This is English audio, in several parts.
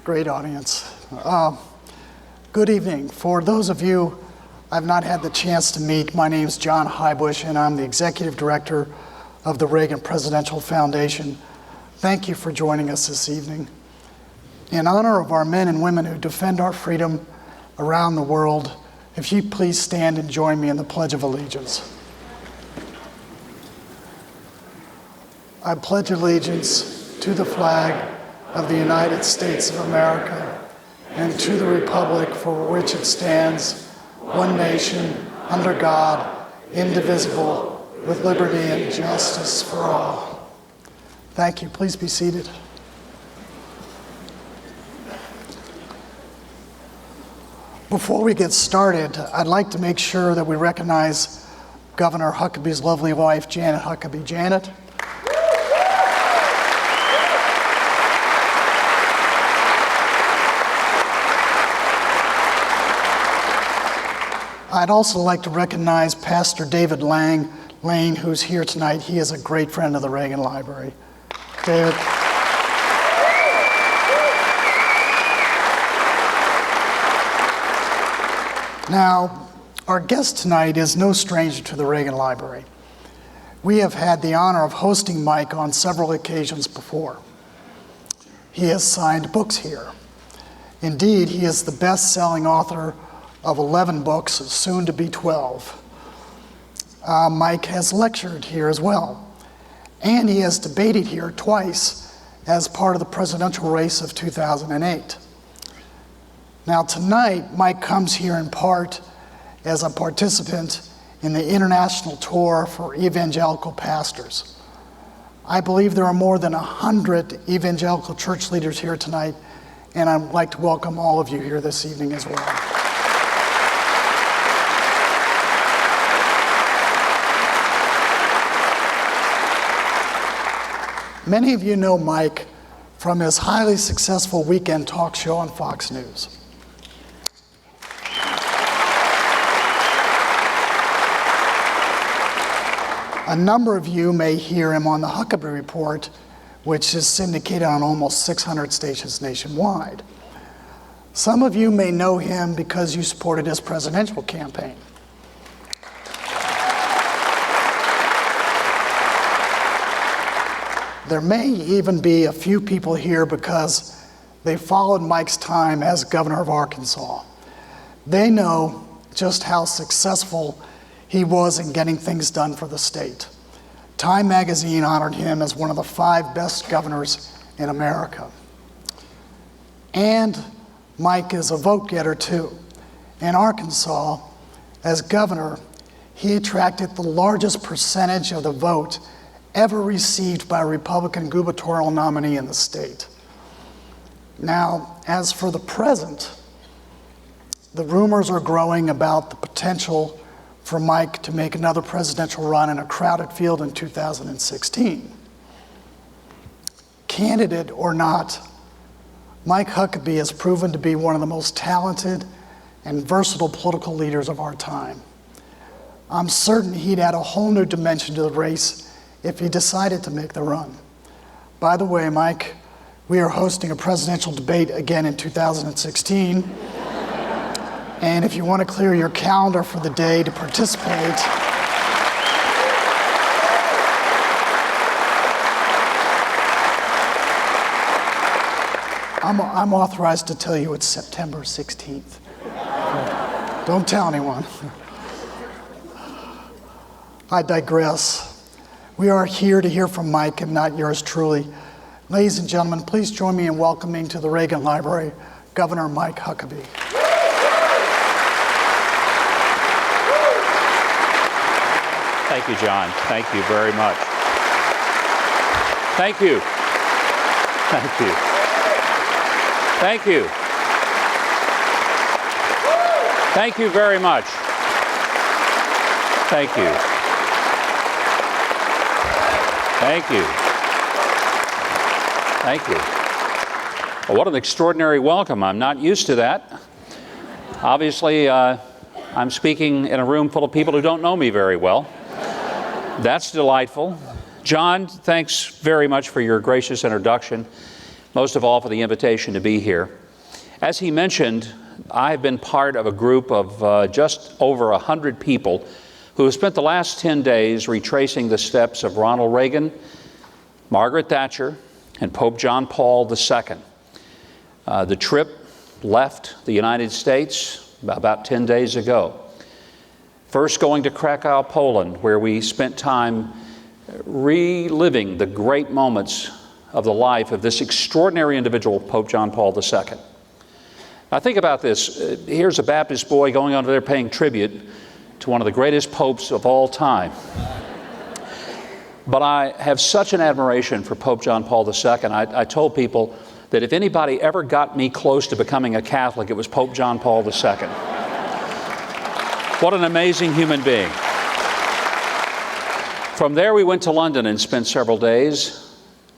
Great audience. Good evening. For those of you I've not had the chance to meet, my name is John Highbush, and I'm the Executive Director of the Reagan Presidential Foundation. Thank you for joining us this evening. In honor of our men and women who defend our freedom around the world, if you please stand and join me in the Pledge of Allegiance. I pledge allegiance to the flag of the United States of America and to the republic for which it stands, one nation, under God, indivisible, with liberty and justice for all. Thank you. Please be seated. Before we get started, I'd like to make sure that we recognize Governor Huckabee's lovely wife, Janet Huckabee. Janet. I'd also like to recognize Pastor David Lane, who's here tonight. He is a great friend of the Reagan Library. David. Now, our guest tonight is no stranger to the Reagan Library. We have had the honor of hosting Mike on several occasions before. He has signed books here. Indeed, he is the best-selling author of 11 books, soon to be 12. Mike has lectured here as well, and he has debated here twice as part of the presidential race of 2008. Now tonight, Mike comes here in part as a participant in the international tour for evangelical pastors. I believe there are more than 100 evangelical church leaders here tonight, and I'd like to welcome all of you here this evening as well. Many of you know Mike from his highly successful weekend talk show on Fox News. A number of you may hear him on the Huckabee Report, which is syndicated on almost 600 stations nationwide. Some of you may know him because you supported his presidential campaign. There may even be a few people here because they followed Mike's time as governor of Arkansas. They know just how successful he was in getting things done for the state. Time magazine honored him as one of the 5 best governors in America. And Mike is a vote getter too. In Arkansas, as governor, he attracted the largest percentage of the vote ever received by a Republican gubernatorial nominee in the state. Now, as for the present, the rumors are growing about the potential for Mike to make another presidential run in a crowded field in 2016. Candidate or not, Mike Huckabee has proven to be one of the most talented and versatile political leaders of our time. I'm certain he'd add a whole new dimension to the race if he decided to make the run. By the way, Mike, we are hosting a presidential debate again in 2016. And if you want to clear your calendar for the day to participate, I'm authorized to tell you it's September 16th. Don't tell anyone. I digress. We are here to hear from Mike and not yours truly. Ladies and gentlemen, please join me in welcoming to the Reagan Library, Governor Mike Huckabee. Thank you, John. Thank you very much. Thank you. Thank you. Thank you. Thank you very much. Thank you. Thank you. Thank you. Well, what an extraordinary welcome. I'm not used to that. Obviously, I'm speaking in a room full of people who don't know me very well. That's delightful. John, thanks very much for your gracious introduction. most of all for the invitation to be here. As he mentioned, I've been part of a group of just over 100 people who have spent the last 10 days retracing the steps of Ronald Reagan, Margaret Thatcher, and Pope John Paul II. The trip left the United States about 10 days ago. First going to Krakow, Poland, where we spent time reliving the great moments of the life of this extraordinary individual, Pope John Paul II. Now think about this. Here's a Baptist boy going over there paying tribute to one of the greatest popes of all time. But I have such an admiration for Pope John Paul II. I told people that if anybody ever got me close to becoming a Catholic, it was Pope John Paul II. What an amazing human being. From there we went to London and spent several days.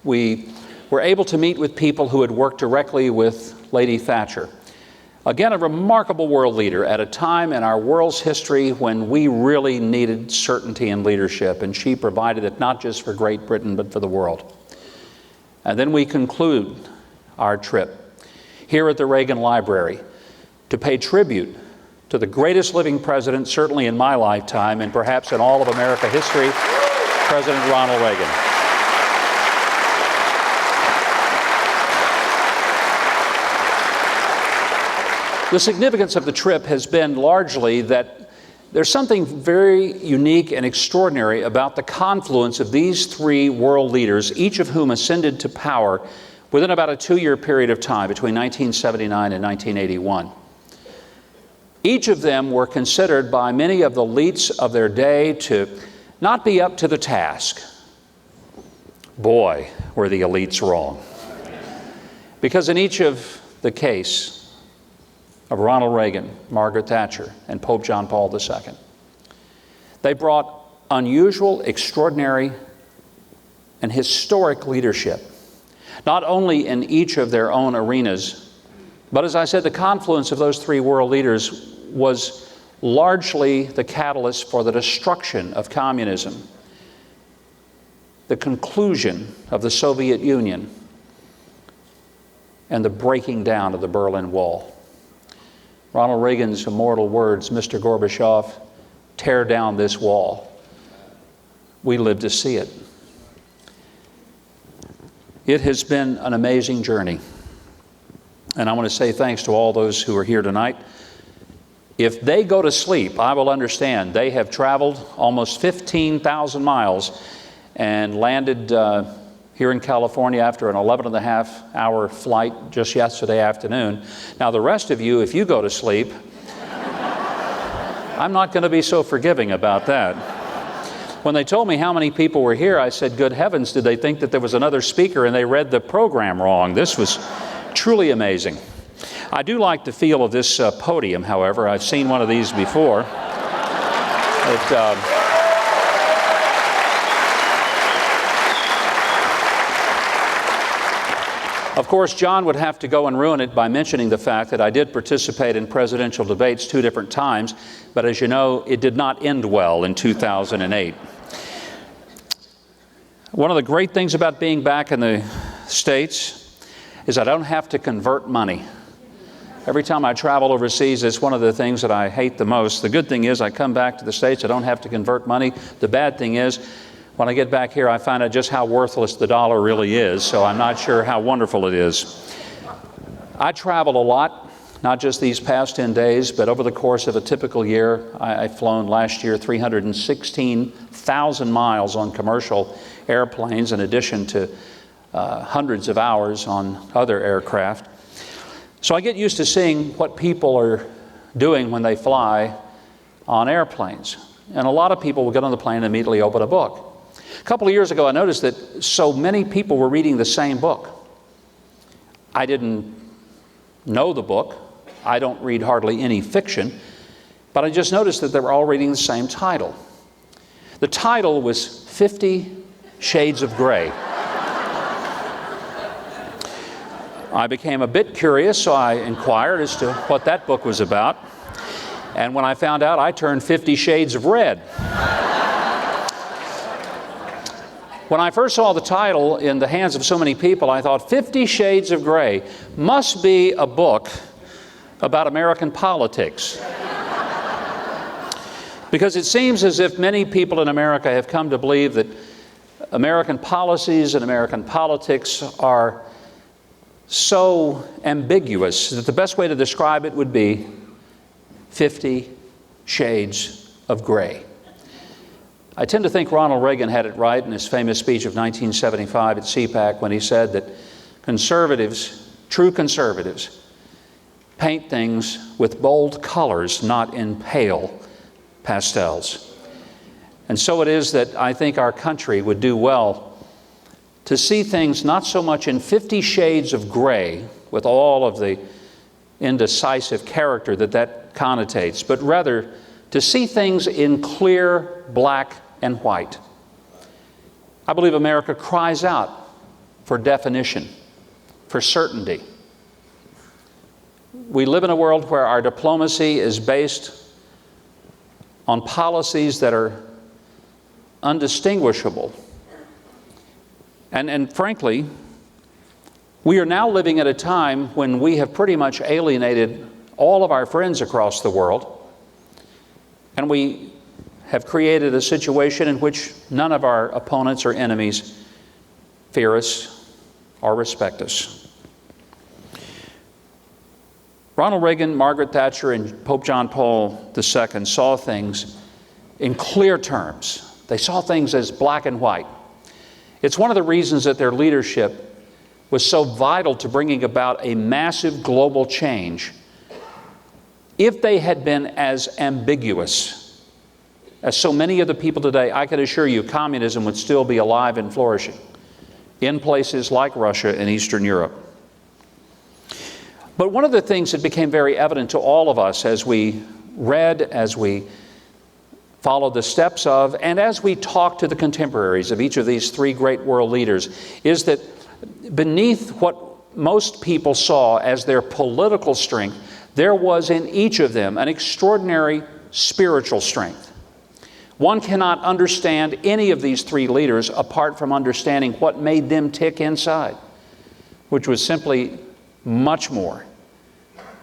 We were able to meet with people who had worked directly with Lady Thatcher. Again, a remarkable world leader at a time in our world's history when we really needed certainty in leadership, and she provided it not just for Great Britain, but for the world. And then we conclude our trip here at the Reagan Library to pay tribute to the greatest living president, certainly in my lifetime, and perhaps in all of America history, President Ronald Reagan. The significance of the trip has been largely that there's something very unique and extraordinary about the confluence of these three world leaders, each of whom ascended to power within about a 2-year period of time between 1979 and 1981. Each of them were considered by many of the elites of their day to not be up to the task. Boy, were the elites wrong. Because in each of the case of Ronald Reagan, Margaret Thatcher, and Pope John Paul II, they brought unusual, extraordinary, and historic leadership, not only in each of their own arenas, but as I said, the confluence of those three world leaders was largely the catalyst for the destruction of communism, the conclusion of the Soviet Union, and the breaking down of the Berlin Wall. Ronald Reagan's immortal words, "Mr. Gorbachev, tear down this wall." We live to see it. It has been an amazing journey. And I want to say thanks to all those who are here tonight. If they go to sleep, I will understand. They have traveled almost 15,000 miles and landed here in California after an 11.5-hour flight just yesterday afternoon. Now the rest of you, if you go to sleep, I'm not going to be so forgiving about that. When they told me how many people were here, I said, good heavens, did they think that there was another speaker and they read the program wrong? This was truly amazing. I do like the feel of this podium, however. I've seen one of these before. Of course, John would have to go and ruin it by mentioning the fact that I did participate in presidential debates 2 different times, but as you know, it did not end well in 2008. One of the great things about being back in the States is I don't have to convert money. Every time I travel overseas, it's one of the things that I hate the most. The good thing is I come back to the States, I don't have to convert money. The bad thing is when I get back here, I find out just how worthless the dollar really is, so I'm not sure how wonderful it is. I travel a lot, not just these past 10 days, but over the course of a typical year. I've flown last year 316,000 miles on commercial airplanes, in addition to hundreds of hours on other aircraft. So I get used to seeing what people are doing when they fly on airplanes. And a lot of people will get on the plane and immediately open a book. A couple of years ago, I noticed that so many people were reading the same book. I didn't know the book. I don't read hardly any fiction, but I just noticed that they were all reading the same title. The title was 50 Shades of Grey. I became a bit curious, so I inquired as to what that book was about. And when I found out, I turned 50 Shades of Red. When I first saw the title in the hands of so many people, I thought 50 Shades of Grey must be a book about American politics. Because it seems as if many people in America have come to believe that American policies and American politics are so ambiguous that the best way to describe it would be 50 Shades of Grey. I tend to think Ronald Reagan had it right in his famous speech of 1975 at CPAC when he said that conservatives, true conservatives, paint things with bold colors, not in pale pastels. And so it is that I think our country would do well to see things not so much in 50 shades of gray, with all of the indecisive character that connotates, but rather to see things in clear black and white. I believe America cries out for definition, for certainty. We live in a world where our diplomacy is based on policies that are undistinguishable. And frankly, we are now living at a time when we have pretty much alienated all of our friends across the world, and we have created a situation in which none of our opponents or enemies fear us or respect us. Ronald Reagan, Margaret Thatcher, and Pope John Paul II saw things in clear terms. They saw things as black and white. It's one of the reasons that their leadership was so vital to bringing about a massive global change. If they had been as ambiguous as so many of the people today, I can assure you communism would still be alive and flourishing in places like Russia and Eastern Europe. But one of the things that became very evident to all of us as we read, as we followed the steps of, and as we talked to the contemporaries of each of these three great world leaders, is that beneath what most people saw as their political strength, there was in each of them an extraordinary spiritual strength. One cannot understand any of these three leaders apart from understanding what made them tick inside, which was simply much more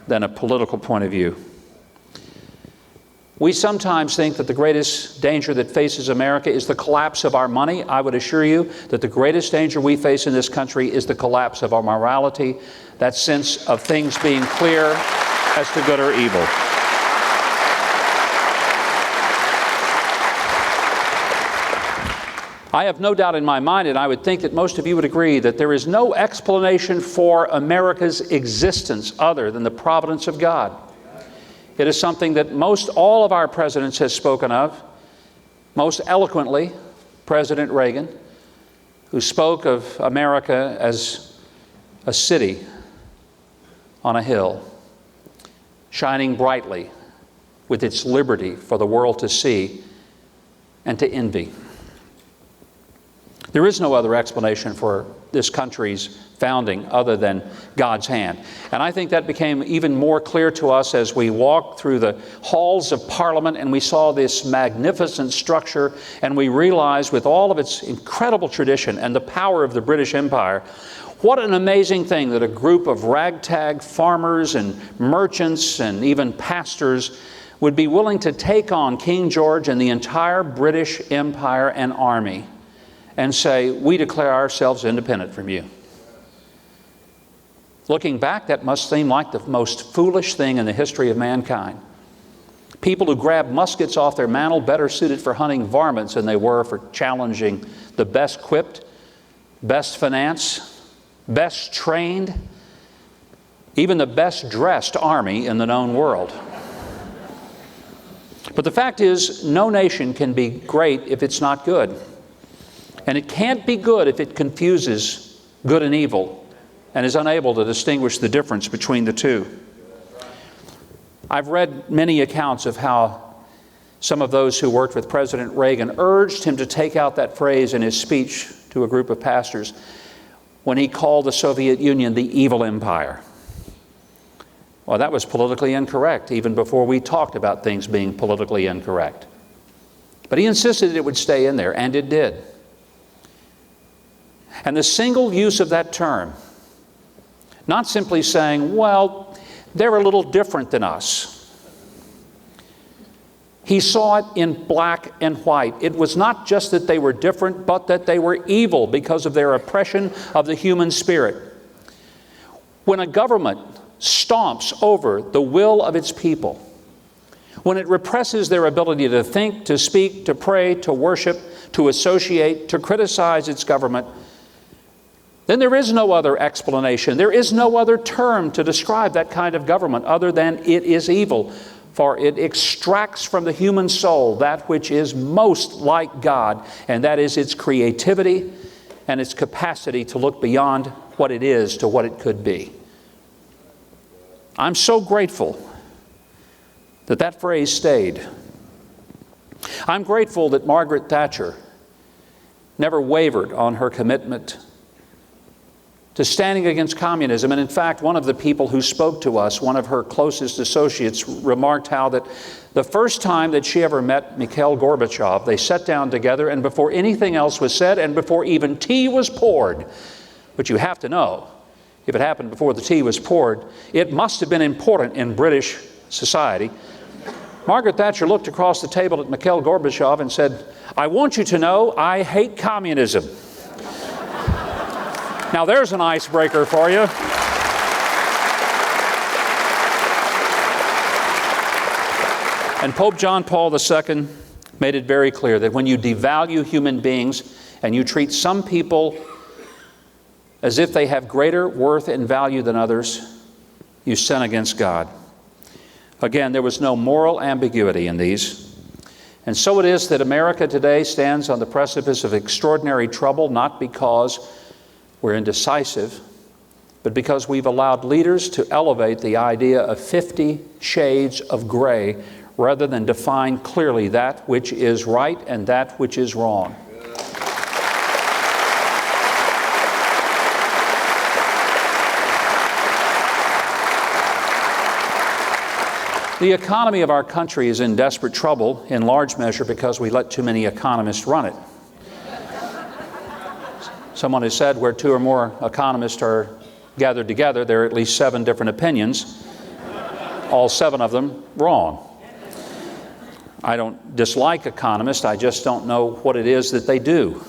than a political point of view. We sometimes think that the greatest danger that faces America is the collapse of our money. I would assure you that the greatest danger we face in this country is the collapse of our morality, that sense of things being clear as to good or evil. I have no doubt in my mind, and I would think that most of you would agree, that there is no explanation for America's existence other than the providence of God. It is something that all of our presidents have spoken of, most eloquently President Reagan, who spoke of America as a city on a hill, shining brightly with its liberty for the world to see and to envy. There is no other explanation for this country's founding other than God's hand. And I think that became even more clear to us as we walked through the halls of Parliament and we saw this magnificent structure, and we realized, with all of its incredible tradition and the power of the British Empire, what an amazing thing that a group of ragtag farmers and merchants and even pastors would be willing to take on King George and the entire British Empire and army and say, "We declare ourselves independent from you." Looking back, that must seem like the most foolish thing in the history of mankind. People who grabbed muskets off their mantle better suited for hunting varmints than they were for challenging the best equipped, best financed, best trained, even the best dressed army in the known world. But the fact is, no nation can be great if it's not good. And it can't be good if it confuses good and evil and is unable to distinguish the difference between the two. I've read many accounts of how some of those who worked with President Reagan urged him to take out that phrase in his speech to a group of pastors when he called the Soviet Union the evil empire. Well, that was politically incorrect, even before we talked about things being politically incorrect. But he insisted it would stay in there, and it did. And the single use of that term, not simply saying, well, they're a little different than us. He saw it in black and white. It was not just that they were different, but that they were evil because of their oppression of the human spirit. When a government stomps over the will of its people, when it represses their ability to think, to speak, to pray, to worship, to associate, to criticize its government, then there is no other explanation. There is no other term to describe that kind of government other than it is evil. For it extracts from the human soul that which is most like God, and that is its creativity and its capacity to look beyond what it is to what it could be. I'm so grateful that that phrase stayed. I'm grateful that Margaret Thatcher never wavered on her commitment to standing against communism. And in fact, one of the people who spoke to us, one of her closest associates, remarked how that the first time that she ever met Mikhail Gorbachev, they sat down together, and before anything else was said, and before even tea was poured, which you have to know, if it happened before the tea was poured, it must have been important in British society. Margaret Thatcher looked across the table at Mikhail Gorbachev and said, "I want you to know I hate communism." Now there's an icebreaker for you. And Pope John Paul II made it very clear that when you devalue human beings and you treat some people as if they have greater worth and value than others, you sin against God. Again, there was no moral ambiguity in these. And so it is that America today stands on the precipice of extraordinary trouble, not because we're indecisive, but because we've allowed leaders to elevate the idea of 50 shades of gray rather than define clearly that which is right and that which is wrong. The economy of our country is in desperate trouble, in large measure because we let too many economists run it. Someone has said where two or more economists are gathered together, there are at least 7 different opinions, all 7 of them wrong. I don't dislike economists, I just don't know what it is that they do.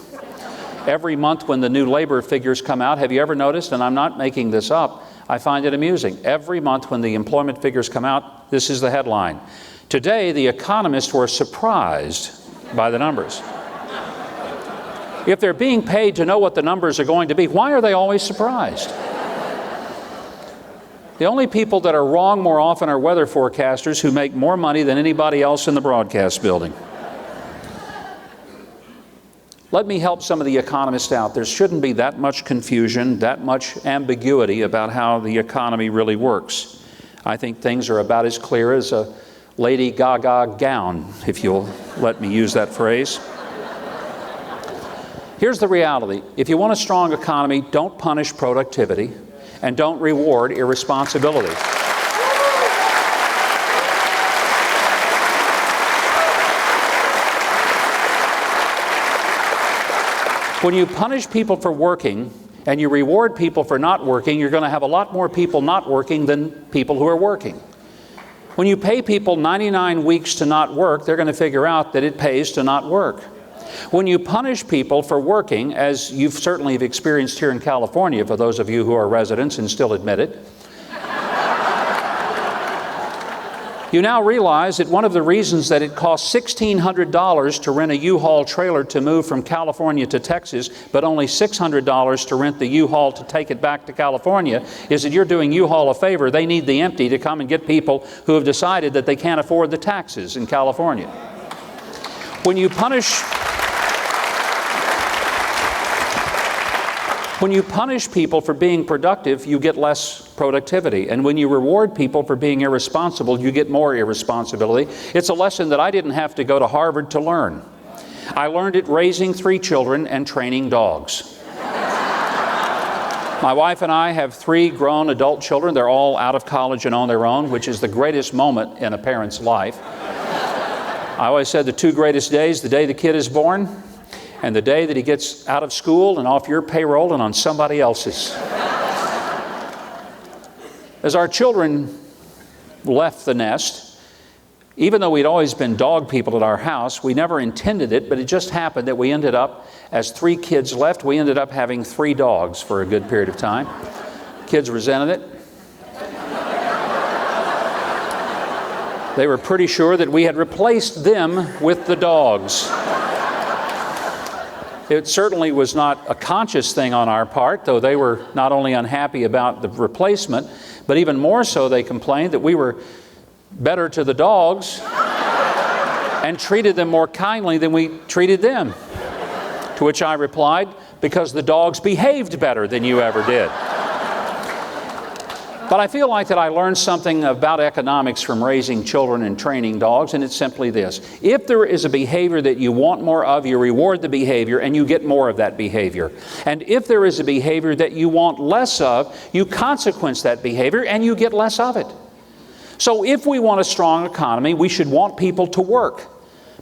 Every month when the new labor figures come out, have you ever noticed, and I'm not making this up, I find it amusing. Every month when the employment figures come out, this is the headline. Today, the economists were surprised by the numbers. If they're being paid to know what the numbers are going to be, why are they always surprised? The only people that are wrong more often are weather forecasters who make more money than anybody else in the broadcast building. Let me help some of the economists out. There shouldn't be that much confusion, that much ambiguity about how the economy really works. I think things are about as clear as a Lady Gaga gown, if you'll let me use that phrase. Here's the reality. If you want a strong economy, don't punish productivity and don't reward irresponsibility. When you punish people for working and you reward people for not working, you're going to have a lot more people not working than people who are working. When you pay people 99 weeks to not work, they're going to figure out that it pays to not work. When you punish people for working, as you've certainly have experienced here in California, for those of you who are residents and still admit it, you now realize that one of the reasons that it costs $1,600 to rent a U-Haul trailer to move from California to Texas, but only $600 to rent the U-Haul to take it back to California, is that you're doing U-Haul a favor. They need the empty to come and get people who have decided that they can't afford the taxes in California. When you punish people for being productive, you get less productivity. And when you reward people for being irresponsible, you get more irresponsibility. It's a lesson that I didn't have to go to Harvard to learn. I learned it raising 3 children and training dogs. My wife and I have 3 grown adult children. They're all out of college and on their own, which is the greatest moment in a parent's life. I always said the 2 greatest days, the day the kid is born and the day that he gets out of school and off your payroll and on somebody else's. As our children left the nest, even though we'd always been dog people at our house, we never intended it, but it just happened that we ended up, as 3 kids left, we ended up having 3 dogs for a good period of time. Kids resented it. They were pretty sure that we had replaced them with the dogs. It certainly was not a conscious thing on our part, though they were not only unhappy about the replacement, but even more so they complained that we were better to the dogs and treated them more kindly than we treated them. To which I replied, because the dogs behaved better than you ever did. But I feel like that I learned something about economics from raising children and training dogs, and it's simply this. If there is a behavior that you want more of, you reward the behavior and you get more of that behavior. And if there is a behavior that you want less of, you consequence that behavior and you get less of it. So if we want a strong economy, we should want people to work.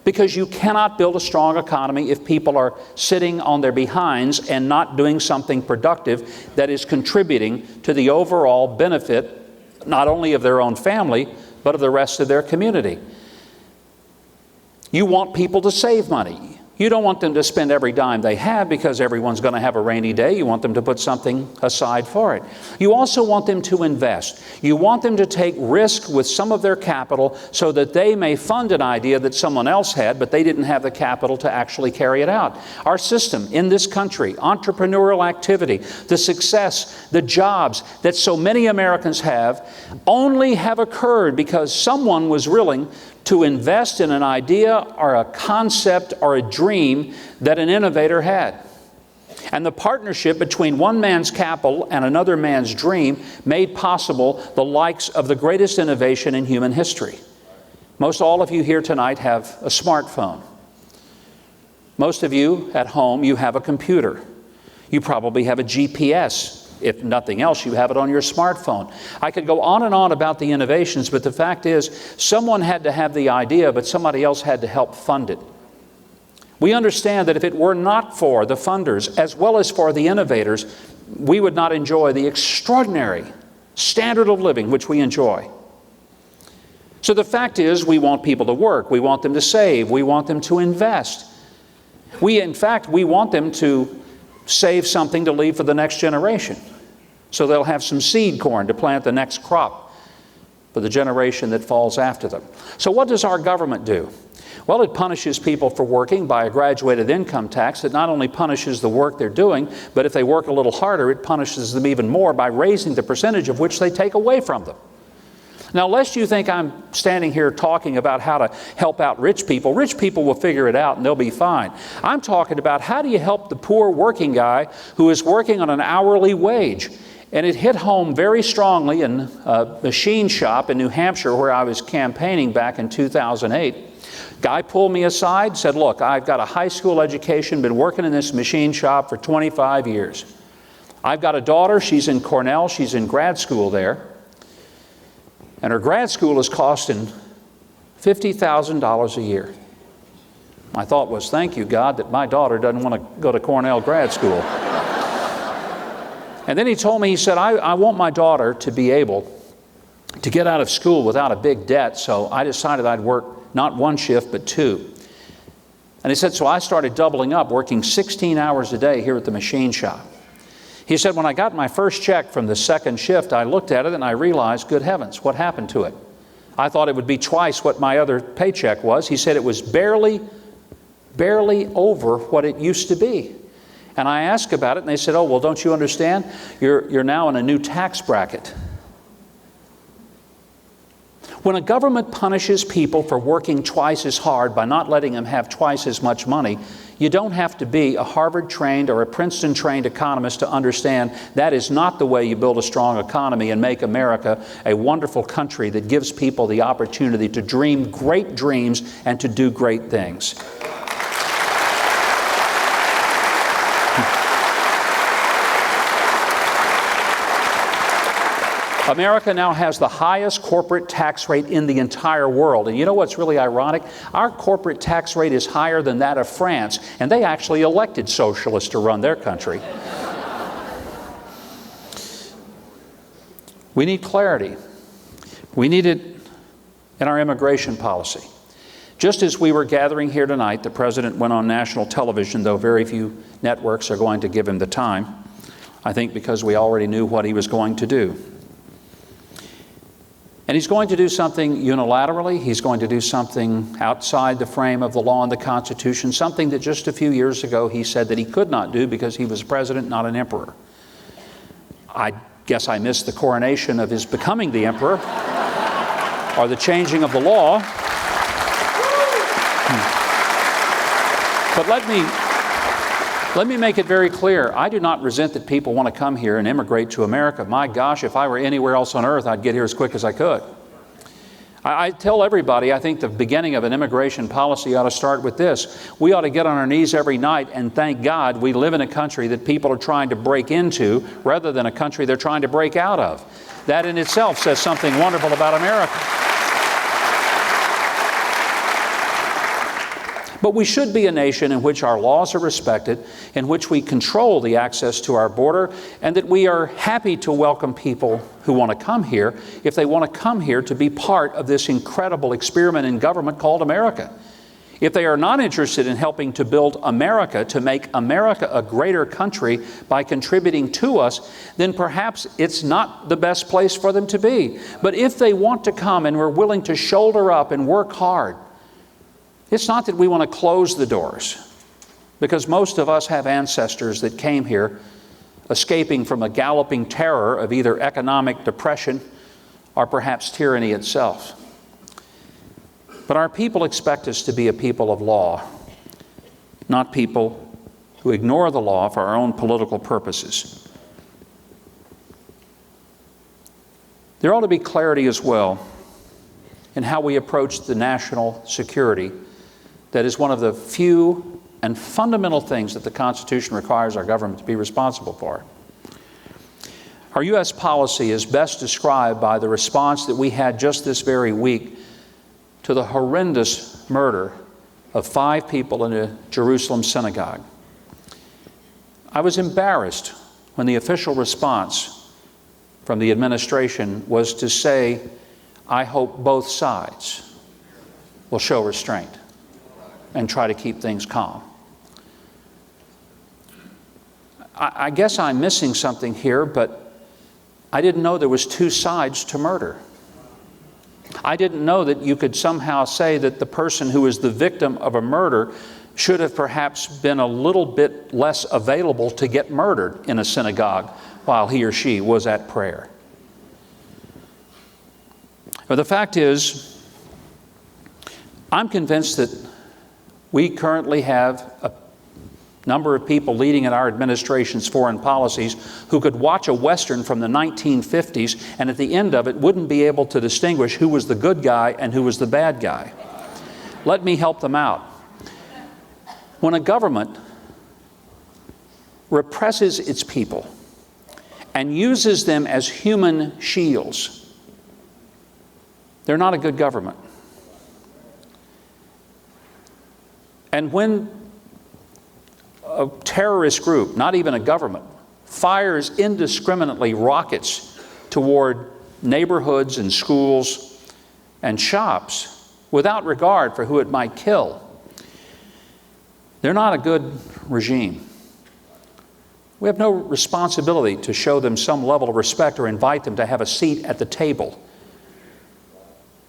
Because you cannot build a strong economy if people are sitting on their behinds and not doing something productive that is contributing to the overall benefit, not only of their own family, but of the rest of their community. You want people to save money. You don't want them to spend every dime they have because everyone's going to have a rainy day. You want them to put something aside for it. You also want them to invest. You want them to take risk with some of their capital so that they may fund an idea that someone else had, but they didn't have the capital to actually carry it out. Our system in this country, entrepreneurial activity, the success, the jobs that so many Americans have, only have occurred because someone was willing to invest in an idea or a concept or a dream that an innovator had. And the partnership between one man's capital and another man's dream made possible the likes of the greatest innovation in human history. Most all of you here tonight have a smartphone. Most of you at home, you have a computer. You probably have a GPS. If nothing else, you have it on your smartphone. I could go on and on about the innovations, but the fact is, someone had to have the idea, but somebody else had to help fund it. We understand that if it were not for the funders, as well as for the innovators, we would not enjoy the extraordinary standard of living which we enjoy. So the fact is, we want people to work, we want them to save, we want them to invest. In fact, we want them to save something to leave for the next generation. So they'll have some seed corn to plant the next crop for the generation that falls after them. So what does our government do? Well, it punishes people for working by a graduated income tax that not only punishes the work they're doing, but if they work a little harder, it punishes them even more by raising the percentage of which they take away from them. Now, lest you think I'm standing here talking about how to help out rich people will figure it out and they'll be fine. I'm talking about how do you help the poor working guy who is working on an hourly wage. And it hit home very strongly in a machine shop in New Hampshire where I was campaigning back in 2008. Guy pulled me aside, said, look, I've got a high school education, been working in this machine shop for 25 years. I've got a daughter, she's in Cornell, she's in grad school there. And her grad school is costing $50,000 a year. My thought was, thank you, God, that my daughter doesn't want to go to Cornell grad school. And then he told me, he said, I want my daughter to be able to get out of school without a big debt, so I decided I'd work not 1 shift, but 2. And he said, so I started doubling up, working 16 hours a day here at the machine shop. He said, when I got my first check from the 2nd shift, I looked at it and I realized, good heavens, what happened to it? I thought it would be twice what my other paycheck was. He said it was barely over what it used to be. And I asked about it and they said, oh, well, don't you understand? You're now in a new tax bracket. When a government punishes people for working twice as hard by not letting them have twice as much money, you don't have to be a Harvard-trained or a Princeton-trained economist to understand that is not the way you build a strong economy and make America a wonderful country that gives people the opportunity to dream great dreams and to do great things. America now has the highest corporate tax rate in the entire world. And you know what's really ironic? Our corporate tax rate is higher than that of France, and they actually elected socialists to run their country. We need clarity. We need it in our immigration policy. Just as we were gathering here tonight, the President went on national television, though very few networks are going to give him the time, I think because we already knew what he was going to do. And he's going to do something unilaterally. He's going to do something outside the frame of the law and the Constitution, something that just a few years ago he said that he could not do because he was president, not an emperor. I guess I missed the coronation of his becoming the emperor or the changing of the law. But let me make it very clear. I do not resent that people want to come here and immigrate to America. My gosh, if I were anywhere else on earth, I'd get here as quick as I could. I tell everybody, I think the beginning of an immigration policy ought to start with this. We ought to get on our knees every night and thank God we live in a country that people are trying to break into rather than a country they're trying to break out of. That in itself says something wonderful about America. But we should be a nation in which our laws are respected, in which we control the access to our border, and that we are happy to welcome people who want to come here if they want to come here to be part of this incredible experiment in government called America. If they are not interested in helping to build America, to make America a greater country by contributing to us, then perhaps it's not the best place for them to be. But if they want to come and we're willing to shoulder up and work hard, it's not that we want to close the doors, because most of us have ancestors that came here escaping from a galloping terror of either economic depression or perhaps tyranny itself. But our people expect us to be a people of law, not people who ignore the law for our own political purposes. There ought to be clarity as well in how we approach the national security. That is one of the few and fundamental things that the Constitution requires our government to be responsible for. Our U.S. policy is best described by the response that we had just this very week to the horrendous murder of 5 people in a Jerusalem synagogue. I was embarrassed when the official response from the administration was to say, "I hope both sides will show restraint and try to keep things calm." I guess I'm missing something here, but I didn't know there was 2 sides to murder. I didn't know that you could somehow say that the person who is the victim of a murder should have perhaps been a little bit less available to get murdered in a synagogue while he or she was at prayer. But the fact is, I'm convinced that we currently have a number of people leading in our administration's foreign policies who could watch a Western from the 1950s and at the end of it wouldn't be able to distinguish who was the good guy and who was the bad guy. Let me help them out. When a government represses its people and uses them as human shields, they're not a good government. And when a terrorist group, not even a government, fires indiscriminately rockets toward neighborhoods and schools and shops without regard for who it might kill, they're not a good regime. We have no responsibility to show them some level of respect or invite them to have a seat at the table.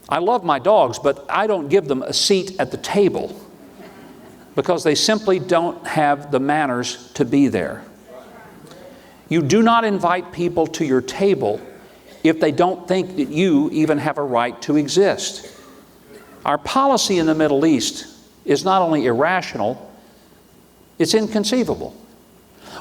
I love my dogs, but I don't give them a seat at the table, because they simply don't have the manners to be there. You do not invite people to your table if they don't think that you even have a right to exist. Our policy in the Middle East is not only irrational, it's inconceivable.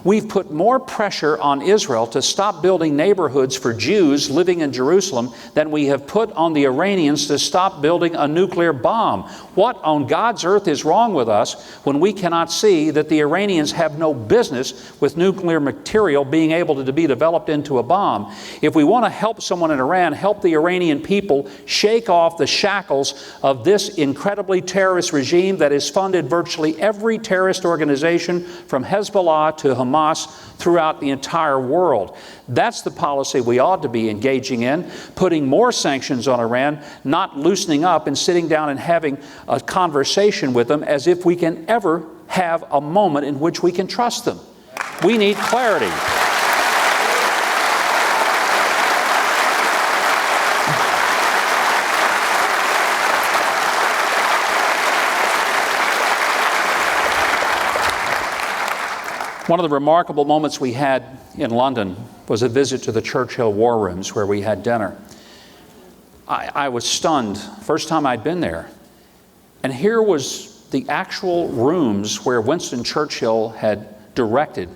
We've put more pressure on Israel to stop building neighborhoods for Jews living in Jerusalem than we have put on the Iranians to stop building a nuclear bomb. What on God's earth is wrong with us when we cannot see that the Iranians have no business with nuclear material being able to be developed into a bomb? If we want to help someone in Iran, help the Iranian people shake off the shackles of this incredibly terrorist regime that has funded virtually every terrorist organization from Hezbollah to Hamas throughout the entire world. That's the policy we ought to be engaging in, putting more sanctions on Iran, not loosening up and sitting down and having a conversation with them as if we can ever have a moment in which we can trust them. We need clarity. One of the remarkable moments we had in London was a visit to the Churchill war rooms where we had dinner. I was stunned, first time I'd been there. And here was the actual rooms where Winston Churchill had directed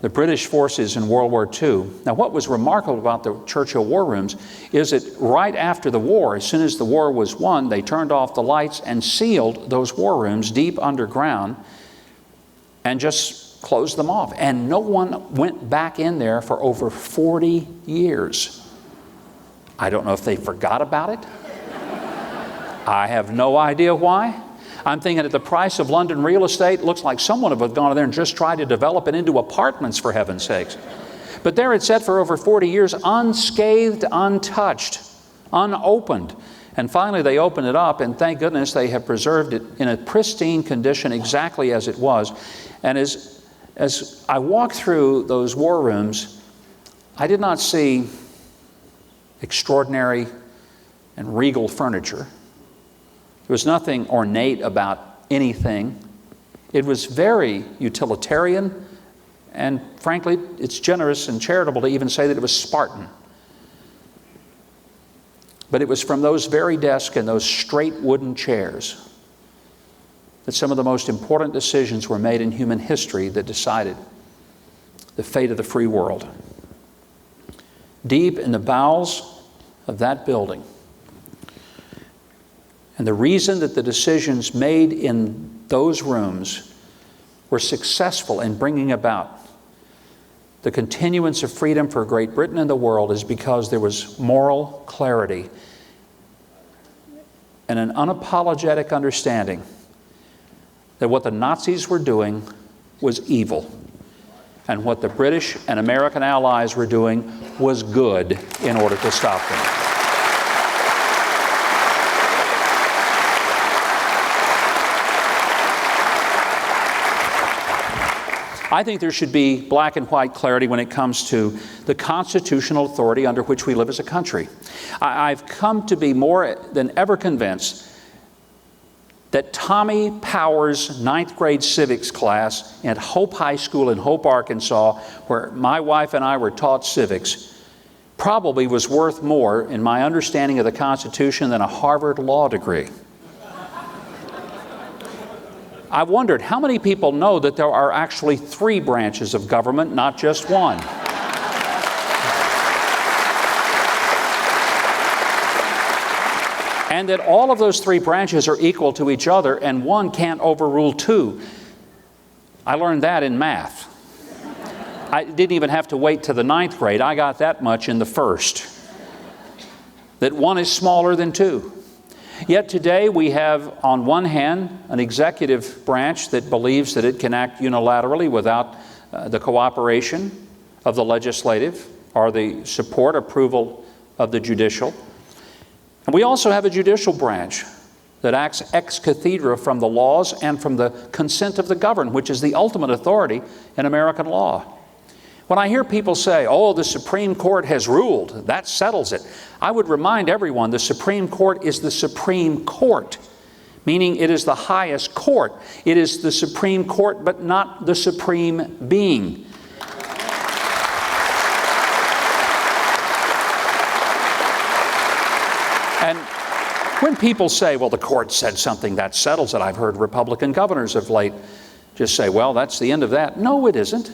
the British forces in World War II. Now, what was remarkable about the Churchill war rooms is that right after the war, as soon as the war was won, they turned off the lights and sealed those war rooms deep underground and just closed them off. And no one went back in there for over 40 years. I don't know if they forgot about it. I have no idea why. I'm thinking at the price of London real estate, it looks like someone would have gone in there and just tried to develop it into apartments, for heaven's sakes. But there it sat for over 40 years, unscathed, untouched, unopened. And finally they opened it up, and thank goodness they have preserved it in a pristine condition exactly as it was. And as I walked through those war rooms, I did not see extraordinary and regal furniture. There was nothing ornate about anything. It was very utilitarian, and frankly, it's generous and charitable to even say that it was Spartan. But it was from those very desks and those straight wooden chairs that some of the most important decisions were made in human history that decided the fate of the free world. Deep in the bowels of that building. And the reason that the decisions made in those rooms were successful in bringing about the continuance of freedom for Great Britain and the world is because there was moral clarity and an unapologetic understanding that what the Nazis were doing was evil, and what the British and American allies were doing was good in order to stop them. I think there should be black and white clarity when it comes to the constitutional authority under which we live as a country. I've come to be more than ever convinced that Tommy Power's 9th grade civics class at Hope High School in Hope, Arkansas, where my wife and I were taught civics, probably was worth more in my understanding of the Constitution than a Harvard law degree. I wondered how many people know that there are actually 3 branches of government, not just one. And that all of those 3 branches are equal to each other, and one can't overrule 2. I learned that in math. I didn't even have to wait to the 9th grade. I got that much in the 1st. That one is smaller than 2. Yet today we have, on one hand, an executive branch that believes that it can act unilaterally without the cooperation of the legislative or the support, approval of the judicial. And we also have a judicial branch that acts ex cathedra from the laws and from the consent of the governed, which is the ultimate authority in American law. When I hear people say, oh, the Supreme Court has ruled, that settles it, I would remind everyone the Supreme Court is the Supreme Court, meaning it is the highest court. It is the Supreme Court, but not the supreme being. And when people say, well, the court said something, that settles it, I've heard Republican governors of late just say, well, that's the end of that. No, it isn't.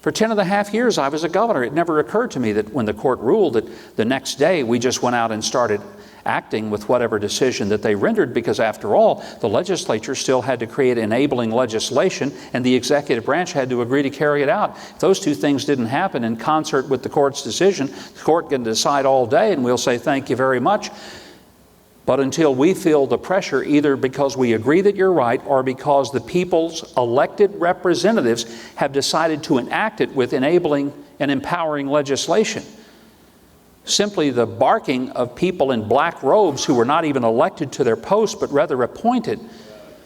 For 10.5 years, I was a governor. It never occurred to me that when the court ruled that the next day we just went out and started acting with whatever decision that they rendered, because after all, the legislature still had to create enabling legislation and the executive branch had to agree to carry it out. If those two things didn't happen in concert with the court's decision, the court can decide all day and we'll say thank you very much. But until we feel the pressure, either because we agree that you're right or because the people's elected representatives have decided to enact it with enabling and empowering legislation, simply the barking of people in black robes who were not even elected to their post but rather appointed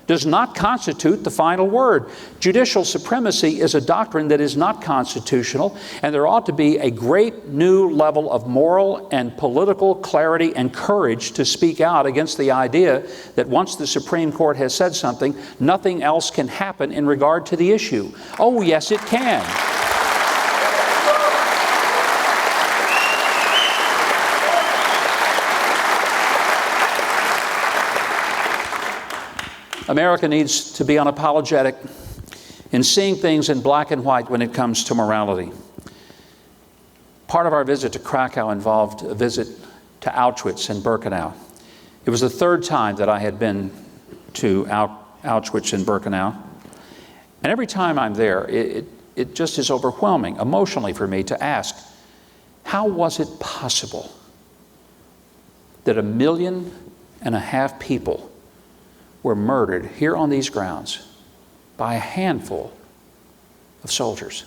does not constitute the final word. Judicial supremacy is a doctrine that is not constitutional, and there ought to be a great new level of moral and political clarity and courage to speak out against the idea that once the Supreme Court has said something, nothing else can happen in regard to the issue. Oh, yes, it can. America needs to be unapologetic in seeing things in black and white when it comes to morality. Part of our visit to Krakow involved a visit to Auschwitz and Birkenau. It was the third time that I had been to Auschwitz and Birkenau. And every time I'm there, it just is overwhelming emotionally for me to ask, how was it possible that 1.5 million people were murdered here on these grounds by a handful of soldiers?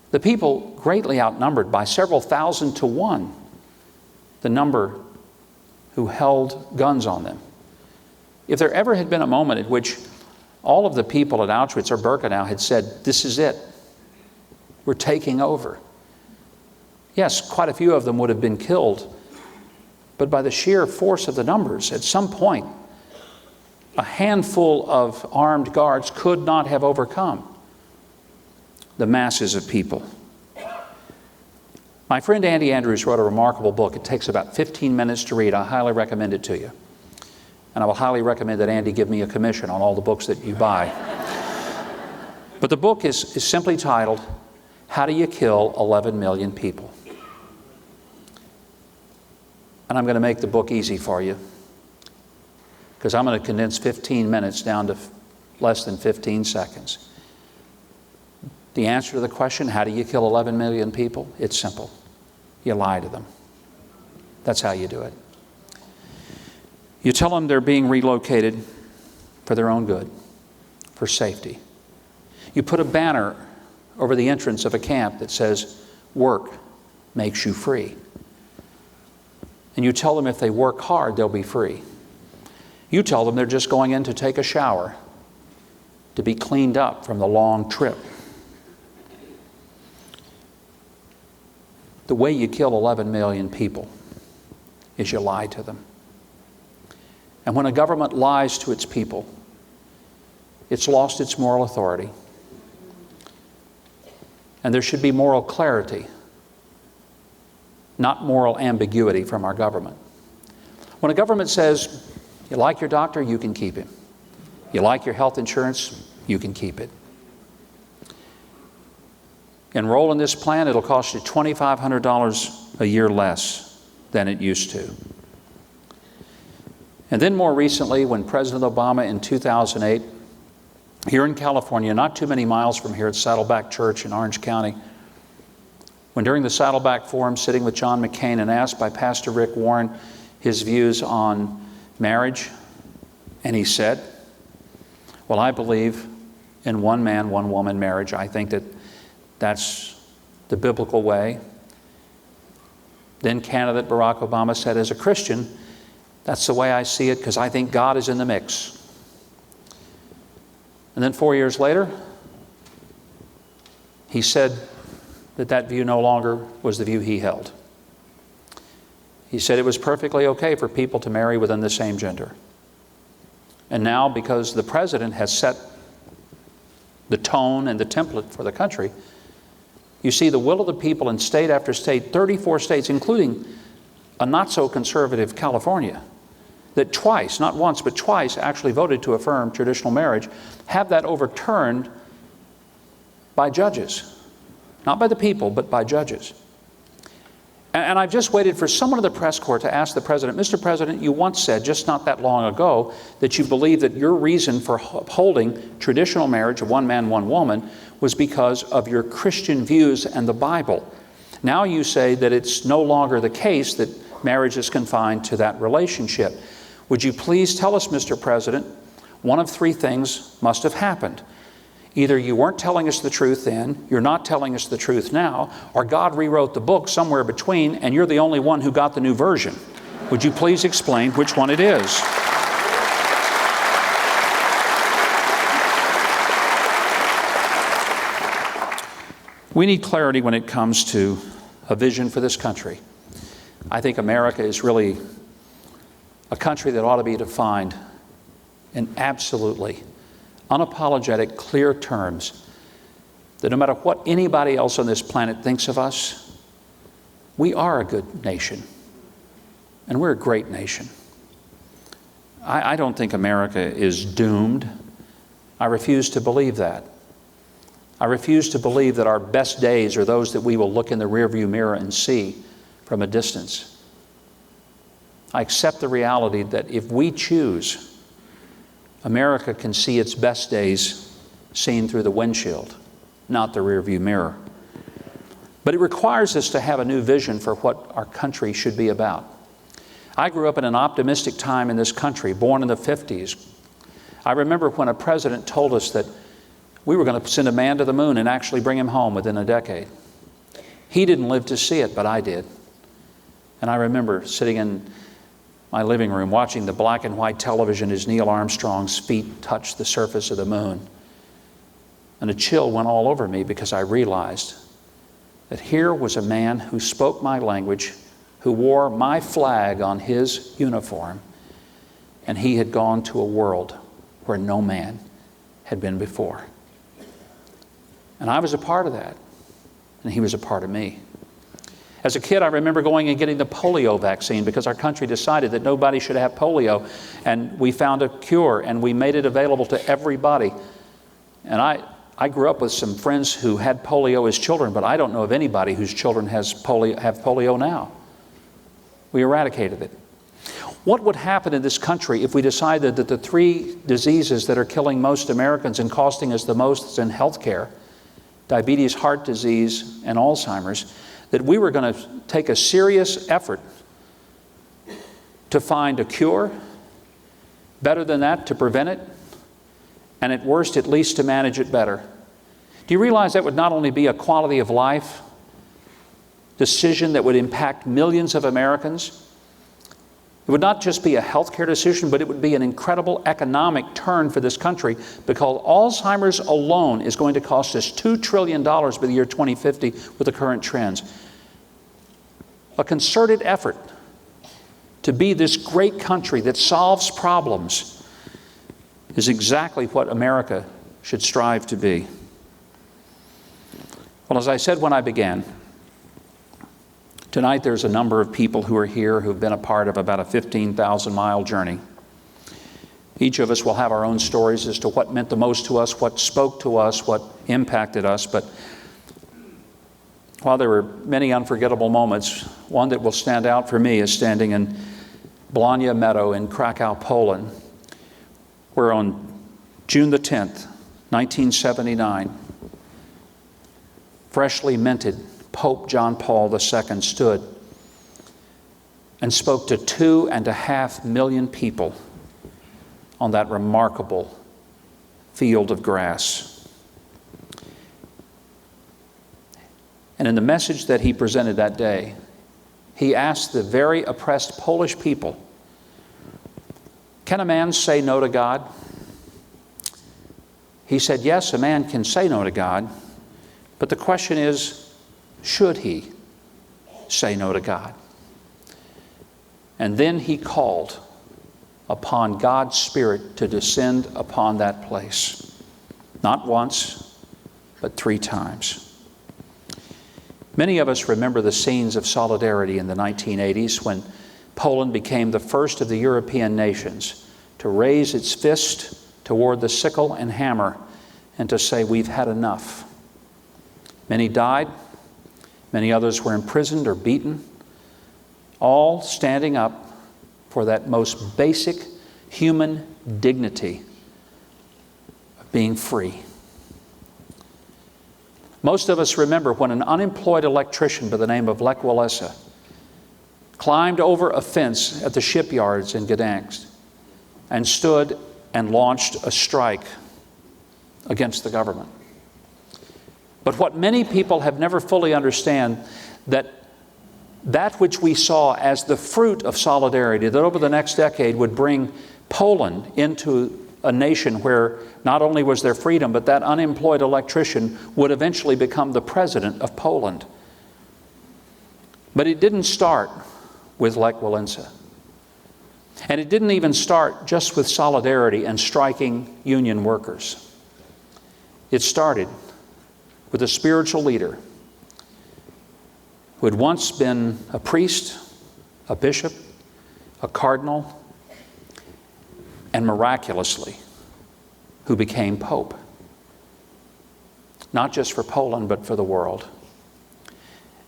The people greatly outnumbered by several thousand to one the number who held guns on them. If there ever had been a moment at which all of the people at Auschwitz or Birkenau had said, this is it, we're taking over. Yes, quite a few of them would have been killed, but by the sheer force of the numbers, at some point, a handful of armed guards could not have overcome the masses of people. My friend Andy Andrews wrote a remarkable book. It takes about 15 minutes to read. I highly recommend it to you. And I will highly recommend that Andy give me a commission on all the books that you buy. But the book is simply titled, How Do You Kill 11 Million People? And I'm going to make the book easy for you, because I'm going to condense 15 minutes down to less than 15 seconds. The answer to the question, how do you kill 11 million people? It's simple. You lie to them. That's how you do it. You tell them they're being relocated for their own good, for safety. You put a banner over the entrance of a camp that says, work makes you free. And you tell them if they work hard, they'll be free. You tell them they're just going in to take a shower, to be cleaned up from the long trip. The way you kill 11 million people is you lie to them. And when a government lies to its people, it's lost its moral authority. And there should be moral clarity, not moral ambiguity from our government. When a government says, you like your doctor, you can keep him. You like your health insurance, you can keep it. Enroll in this plan, it'll cost you $2,500 a year less than it used to. And then more recently, when President Obama in 2008, here in California, not too many miles from here at Saddleback Church in Orange County, when during the Saddleback Forum, sitting with John McCain and asked by Pastor Rick Warren his views on marriage, and he said, well, I believe in one man, one woman marriage. I think that that's the biblical way. Then candidate Barack Obama said, as a Christian, that's the way I see it, because I think God is in the mix. And then 4 years later, he said that view no longer was the view he held. He said it was perfectly okay for people to marry within the same gender. And now, because the president has set the tone and the template for the country, you see the will of the people in state after state, 34 states, including a not-so-conservative California, that twice, not once, but twice, actually voted to affirm traditional marriage, have that overturned by judges. Not by the people, but by judges. And I've just waited for someone in the press corps to ask the President, Mr. President, you once said, just not that long ago, that you believe that your reason for upholding traditional marriage of one man, one woman was because of your Christian views and the Bible. Now you say that it's no longer the case that marriage is confined to that relationship. Would you please tell us, Mr. President, one of three things must have happened. Either you weren't telling us the truth then, you're not telling us the truth now, or God rewrote the book somewhere between and you're the only one who got the new version. Would you please explain which one it is? We need clarity when it comes to a vision for this country. I think America is really a country that ought to be defined in absolutely unapologetic, clear terms that no matter what anybody else on this planet thinks of us, we are a good nation. And we're a great nation. I don't think America is doomed. I refuse to believe that. I refuse to believe that our best days are those that we will look in the rearview mirror and see from a distance. I accept the reality that if we choose, America can see its best days seen through the windshield, not the rearview mirror. But it requires us to have a new vision for what our country should be about. I grew up in an optimistic time in this country, born in the 50s. I remember when a president told us that we were going to send a man to the moon and actually bring him home within a decade. He didn't live to see it, but I did. And I remember sitting in my living room watching the black and white television as Neil Armstrong's feet touched the surface of the moon. And a chill went all over me because I realized that here was a man who spoke my language, who wore my flag on his uniform, and he had gone to a world where no man had been before. And I was a part of that, and he was a part of me. As a kid, I remember going and getting the polio vaccine because our country decided that nobody should have polio, and we found a cure, and we made it available to everybody. And I grew up with some friends who had polio as children, but I don't know of anybody whose children have polio now. We eradicated it. What would happen in this country if we decided that the three diseases that are killing most Americans and costing us the most in health care, diabetes, heart disease, and Alzheimer's, that we were going to take a serious effort to find a cure, better than that, to prevent it, and at worst, at least to manage it better. Do you realize that would not only be a quality of life decision that would impact millions of Americans? It would not just be a healthcare decision, but it would be an incredible economic turn for this country, because Alzheimer's alone is going to cost us $2 trillion by the year 2050 with the current trends. A concerted effort to be this great country that solves problems is exactly what America should strive to be. Well, as I said when I began, tonight there's a number of people who are here who've been a part of about a 15,000-mile journey. Each of us will have our own stories as to what meant the most to us, what spoke to us, what impacted us. But while there were many unforgettable moments, one that will stand out for me is standing in Blania Meadow in Krakow, Poland, where on June the 10th, 1979, freshly minted Pope John Paul II stood and spoke to 2.5 million people on that remarkable field of grass. And in the message that he presented that day, he asked the very oppressed Polish people, can a man say no to God? He said, yes, a man can say no to God, but the question is, should he say no to God? And then he called upon God's Spirit to descend upon that place. Not once, but 3 times. Many of us remember the scenes of solidarity in the 1980s when Poland became the first of the European nations to raise its fist toward the sickle and hammer and to say, we've had enough. Many died. Many others were imprisoned or beaten, all standing up for that most basic human dignity of being free. Most of us remember when an unemployed electrician by the name of Lech Walesa climbed over a fence at the shipyards in Gdansk and stood and launched a strike against the government. But what many people have never fully understand, that which we saw as the fruit of solidarity, that over the next decade would bring Poland into a nation where not only was there freedom, but that unemployed electrician would eventually become the president of Poland. But it didn't start with Lech Walesa. And it didn't even start just with solidarity and striking union workers. It started with a spiritual leader who had once been a priest, a bishop, a cardinal, and miraculously, who became Pope. Not just for Poland, but for the world.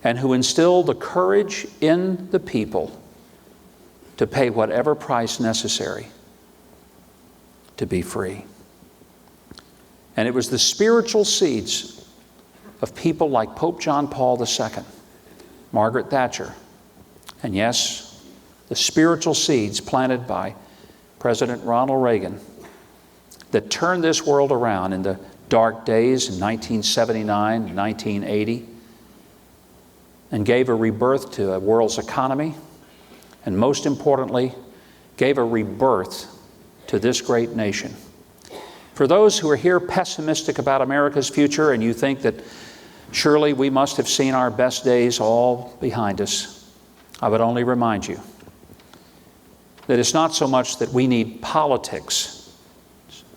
And who instilled the courage in the people to pay whatever price necessary to be free. And it was the spiritual seeds of people like Pope John Paul II, Margaret Thatcher, and yes, the spiritual seeds planted by President Ronald Reagan that turned this world around in the dark days in 1979 and 1980 and gave a rebirth to a world's economy, and most importantly, gave a rebirth to this great nation. For those who are here pessimistic about America's future and you think that surely we must have seen our best days all behind us, I would only remind you that it's not so much that we need politics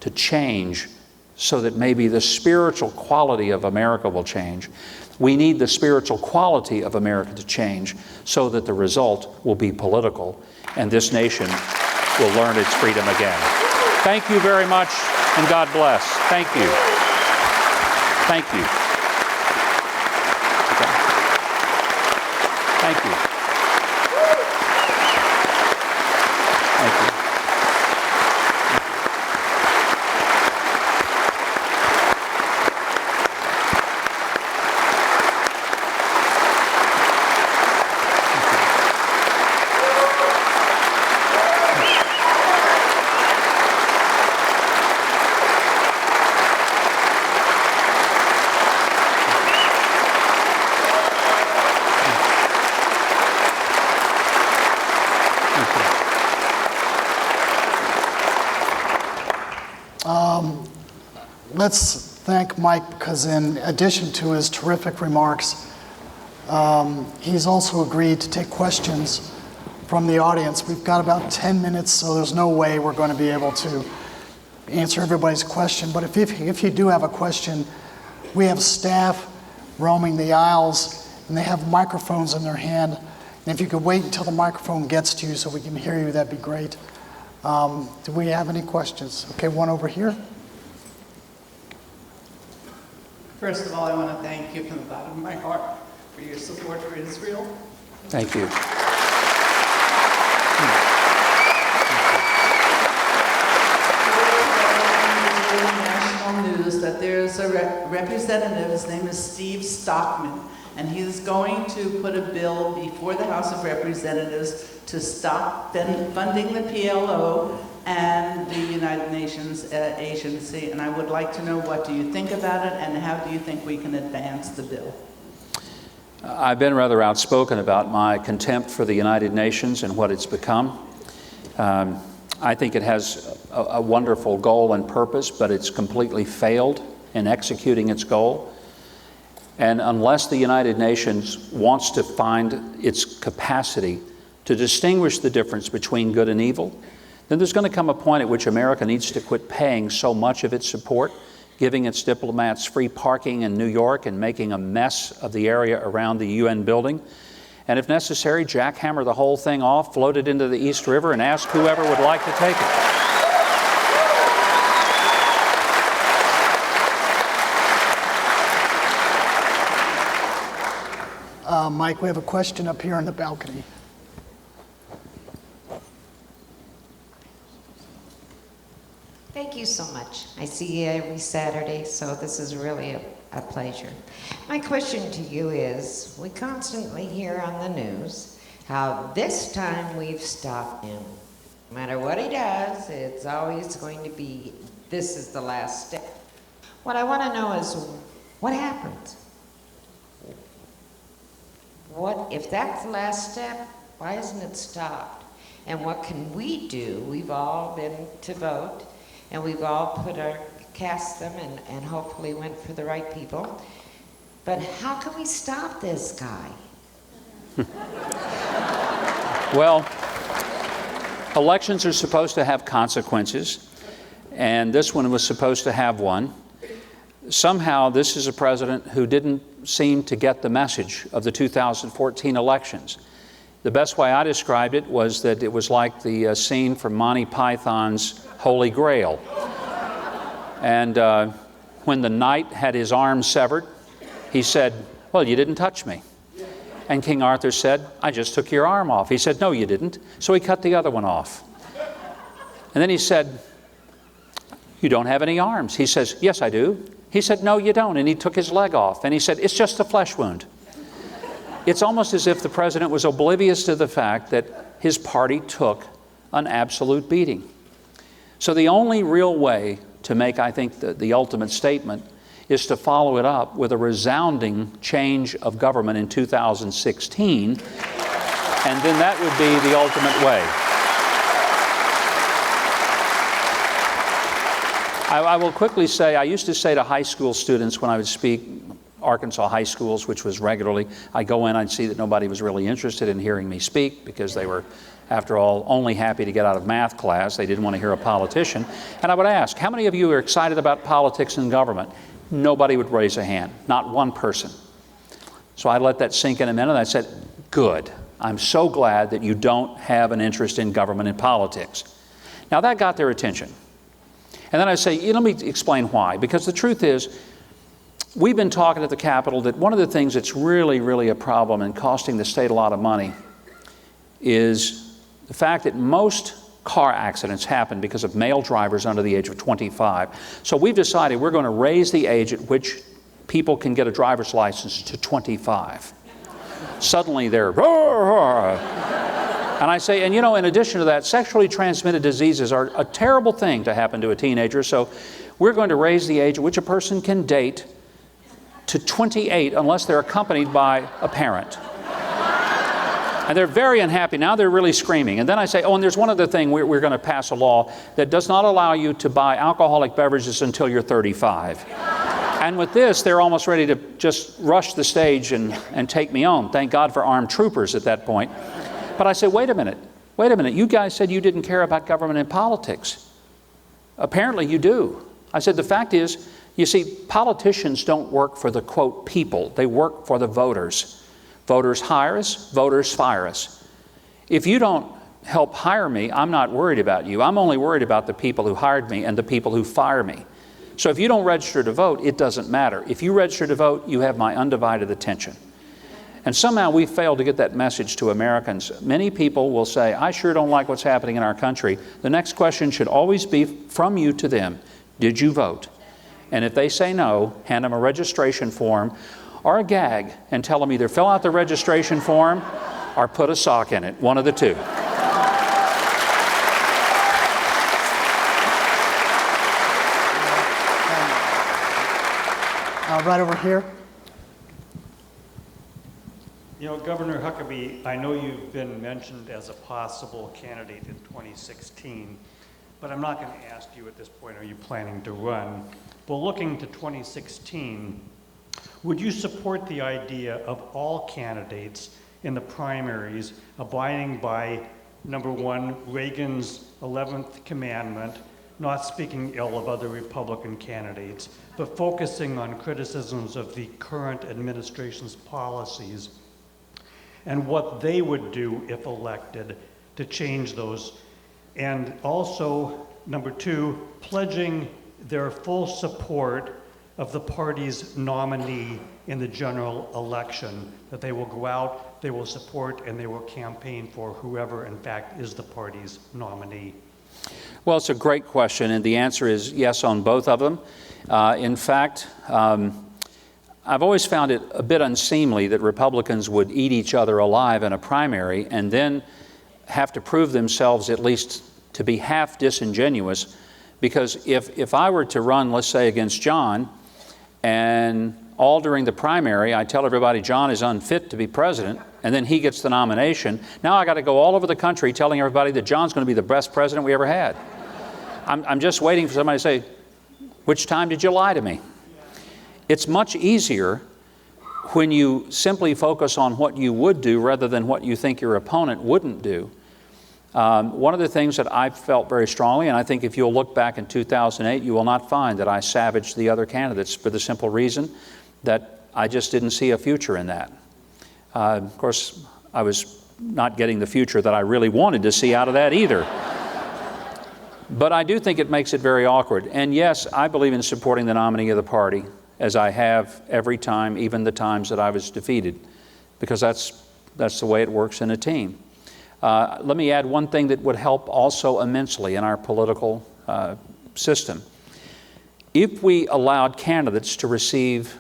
to change so that maybe the spiritual quality of America will change. We need the spiritual quality of America to change so that the result will be political and this nation will learn its freedom again. Thank you very much, and God bless. Thank you. Thank you. Okay. Thank you. Thank you. Let's thank Mike, because in addition to his terrific remarks, he's also agreed to take questions from the audience. We've got about 10 minutes, so there's no way we're going to be able to answer everybody's question. But if you do have a question, we have staff roaming the aisles, and they have microphones in their hand. And if you could wait until the microphone gets to you so we can hear you, that'd be great. Do we have any questions? Okay, one over here. First of all, I want to thank you from the bottom of my heart for your support for Israel. Thank you. National news that there's a representative, his name is Steve Stockman, and he's going to put a bill before the House of Representatives to stop funding the PLO and the United Nations agency, and I would like to know, what do you think about it, and how do you think we can advance the bill? I've been rather outspoken about my contempt for the United Nations and what it's become. I think it has a wonderful goal and purpose, but it's completely failed in executing its goal. And unless the United Nations wants to find its capacity to distinguish the difference between good and evil, then there's going to come a point at which America needs to quit paying so much of its support, giving its diplomats free parking in New York and making a mess of the area around the UN building, and if necessary, jackhammer the whole thing off, float it into the East River, and ask whoever would like to take it. Mike, we have a question up here on the balcony. Thank you so much. I see you every Saturday, so this is really a pleasure. My question to you is, we constantly hear on the news how this time we've stopped him. No matter what he does, it's always going to be, this is the last step. What I want to know is, what happens? What, if that's the last step, why isn't it stopped? And what can we do? We've all been to vote, and we've all cast them and hopefully went for the right people. But how can we stop this guy? Well, elections are supposed to have consequences, and this one was supposed to have one. Somehow, this is a president who didn't seem to get the message of the 2014 elections. The best way I described it was that it was like the scene from Monty Python's Holy Grail. And when the knight had his arm severed, he said, "Well, you didn't touch me." And King Arthur said, "I just took your arm off." He said, "No, you didn't." So he cut the other one off. And then he said, "You don't have any arms." He says, "Yes, I do." He said, "No, you don't." And he took his leg off. And he said, "It's just a flesh wound." It's almost as if the president was oblivious to the fact that his party took an absolute beating. So the only real way to make, I think, the ultimate statement is to follow it up with a resounding change of government in 2016, and then that would be the ultimate way. I will quickly say, I used to say to high school students when I would speak, Arkansas high schools, which was regularly, I'd go in, I'd see that nobody was really interested in hearing me speak because they were, after all, only happy to get out of math class. They didn't want to hear a politician. And I would ask, how many of you are excited about politics and government? Nobody would raise a hand, not one person. So I let that sink in a minute, and I said, good. I'm so glad that you don't have an interest in government and politics. Now that got their attention. And then I say, let me explain why. Because the truth is, we've been talking at the Capitol that one of the things that's really, really a problem and costing the state a lot of money is the fact that most car accidents happen because of male drivers under the age of 25. So we've decided we're going to raise the age at which people can get a driver's license to 25. Suddenly they're, roar, roar. And I say, and you know, in addition to that, sexually transmitted diseases are a terrible thing to happen to a teenager, so we're going to raise the age at which a person can date to 28 unless they're accompanied by a parent. And they're very unhappy. Now they're really screaming. And then I say, oh, and there's one other thing. We're going to pass a law that does not allow you to buy alcoholic beverages until you're 35. And with this, they're almost ready to just rush the stage and take me on. Thank God for armed troopers at that point. But I say, wait a minute. You guys said you didn't care about government and politics. Apparently you do. I said, the fact is, you see, politicians don't work for the, quote, people. They work for the voters. Voters hire us, voters fire us. If you don't help hire me, I'm not worried about you. I'm only worried about the people who hired me and the people who fire me. So if you don't register to vote, it doesn't matter. If you register to vote, you have my undivided attention. And somehow we failed to get that message to Americans. Many people will say, I sure don't like what's happening in our country. The next question should always be from you to them. Did you vote? And if they say no, hand them a registration form or a gag and tell them either fill out the registration form or put a sock in it, one of the two. Right over here. You know, Governor Huckabee, I know you've been mentioned as a possible candidate in 2016, but I'm not going to ask you at this point, are you planning to run? Well, looking to 2016, would you support the idea of all candidates in the primaries abiding by, number one, Reagan's 11th commandment, not speaking ill of other Republican candidates, but focusing on criticisms of the current administration's policies? and what they would do if elected to change those. And also, number two, pledging their full support of the party's nominee in the general election, that they will go out, they will support, and they will campaign for whoever, in fact, is the party's nominee. Well, it's a great question, and the answer is yes on both of them. In fact, I've always found it a bit unseemly that Republicans would eat each other alive in a primary and then have to prove themselves at least to be half disingenuous, because if I were to run, let's say, against John, and all during the primary I tell everybody John is unfit to be president, and then he gets the nomination, now I got to go all over the country telling everybody that John's going to be the best president we ever had. I'm just waiting for somebody to say, which time did you lie to me? It's much easier when you simply focus on what you would do rather than what you think your opponent wouldn't do. One of the things that I felt very strongly, and I think if you'll look back in 2008, you will not find that I savaged the other candidates for the simple reason that I just didn't see a future in that. Of course, I was not getting the future that I really wanted to see out of that either. But I do think it makes it very awkward. And yes, I believe in supporting the nominee of the party, as I have every time, even the times that I was defeated, because that's the way it works in a team. Let me add one thing that would help also immensely in our political system. If we allowed candidates to receive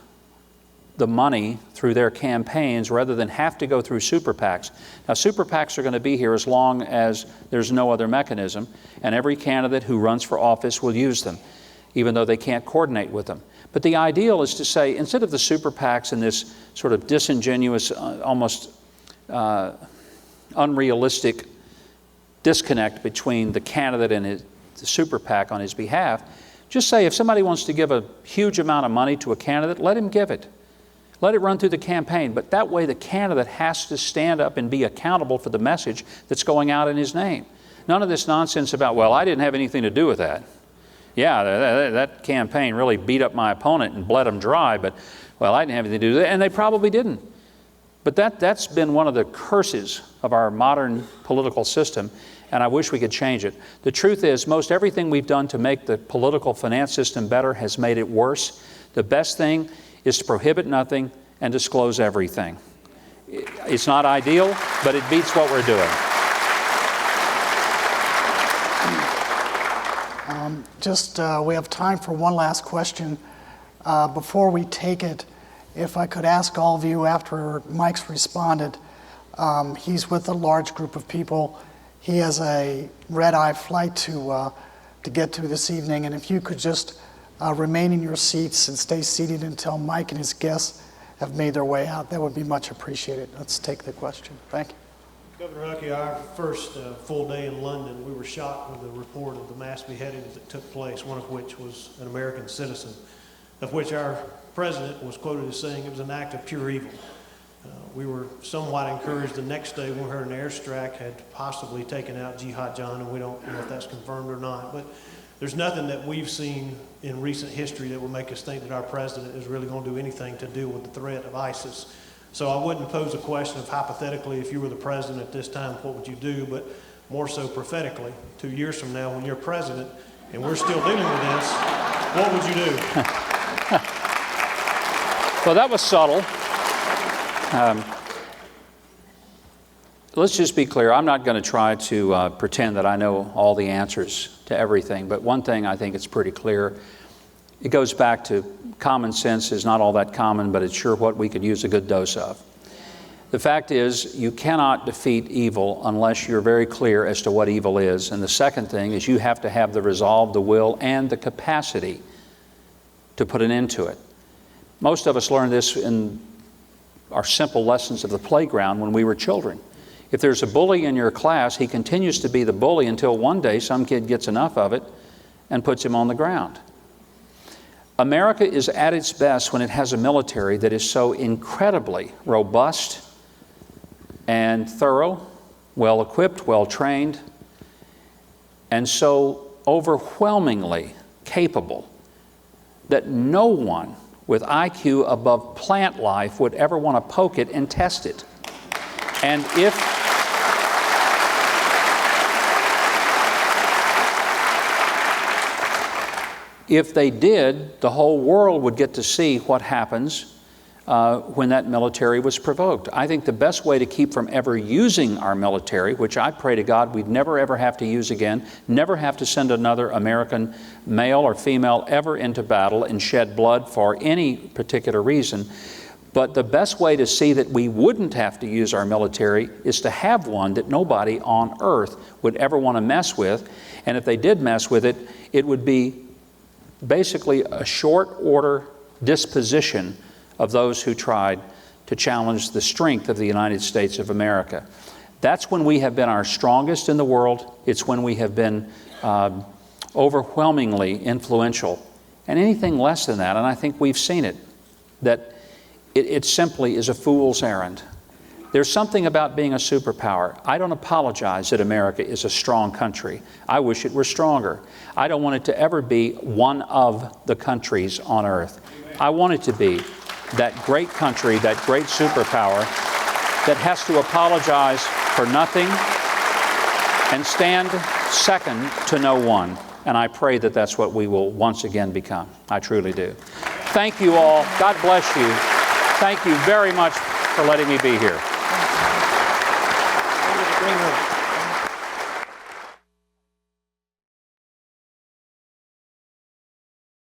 the money through their campaigns rather than have to go through super PACs. Now, super PACs are going to be here as long as there's no other mechanism, and every candidate who runs for office will use them, even though they can't coordinate with them. But the ideal is to say, instead of the super PACs and this sort of disingenuous, almost unrealistic disconnect between the candidate and the super PAC on his behalf, just say if somebody wants to give a huge amount of money to a candidate, let him give it. Let it run through the campaign, but that way the candidate has to stand up and be accountable for the message that's going out in his name. None of this nonsense about, well, I didn't have anything to do with that. Yeah, that campaign really beat up my opponent and bled him dry, but, well, I didn't have anything to do with it, and they probably didn't. But that's been one of the curses of our modern political system, and I wish we could change it. The truth is, most everything we've done to make the political finance system better has made it worse. The best thing is to prohibit nothing and disclose everything. It's not ideal, but it beats what we're doing. We have time for one last question. Before we take it, if I could ask all of you, after Mike's responded, he's with a large group of people. He has a red-eye flight to get to this evening, and if you could just remain in your seats and stay seated until Mike and his guests have made their way out, that would be much appreciated. Let's take the question. Thank you. Governor Huckabee, our first full day in London, we were shocked with the report of the mass beheadings that took place, one of which was an American citizen, of which our president was quoted as saying it was an act of pure evil. We were somewhat encouraged the next day when we heard an airstrike had possibly taken out Jihad John, and we don't know if that's confirmed or not. But there's nothing that we've seen in recent history that would make us think that our president is really going to do anything to deal with the threat of ISIS. So I wouldn't pose a question of hypothetically, if you were the president at this time, what would you do? But more so prophetically, 2 years from now, when you're president and we're still dealing with this, what would you do? Well, that was subtle. Let's just be clear. I'm not going to try to pretend that I know all the answers to everything, but one thing I think it's pretty clear. It goes back to common sense is not all that common, but it's sure what we could use a good dose of. The fact is, you cannot defeat evil unless you're very clear as to what evil is. And the second thing is you have to have the resolve, the will, and the capacity to put an end to it. Most of us learned this in our simple lessons of the playground when we were children. If there's a bully in your class, he continues to be the bully until one day some kid gets enough of it and puts him on the ground. America is at its best when it has a military that is so incredibly robust and thorough, well-equipped, well-trained, and so overwhelmingly capable that no one with IQ above plant life would ever want to poke it and test it. And if they did, the whole world would get to see what happens when that military was provoked. I think the best way to keep from ever using our military, which I pray to God we'd never ever have to use again, never have to send another American male or female ever into battle and shed blood for any particular reason. But the best way to see that we wouldn't have to use our military is to have one that nobody on earth would ever want to mess with. And if they did mess with it, it would be basically a short order disposition of those who tried to challenge the strength of the United States of America. That's when we have been our strongest in the world. It's when we have been overwhelmingly influential. And anything less than that, and I think we've seen it, that it simply is a fool's errand. There's something about being a superpower. I don't apologize that America is a strong country. I wish it were stronger. I don't want it to ever be one of the countries on earth. I want it to be that great country, that great superpower that has to apologize for nothing and stand second to no one. And I pray that that's what we will once again become. I truly do. Thank you all. God bless you. Thank you very much for letting me be here. Bring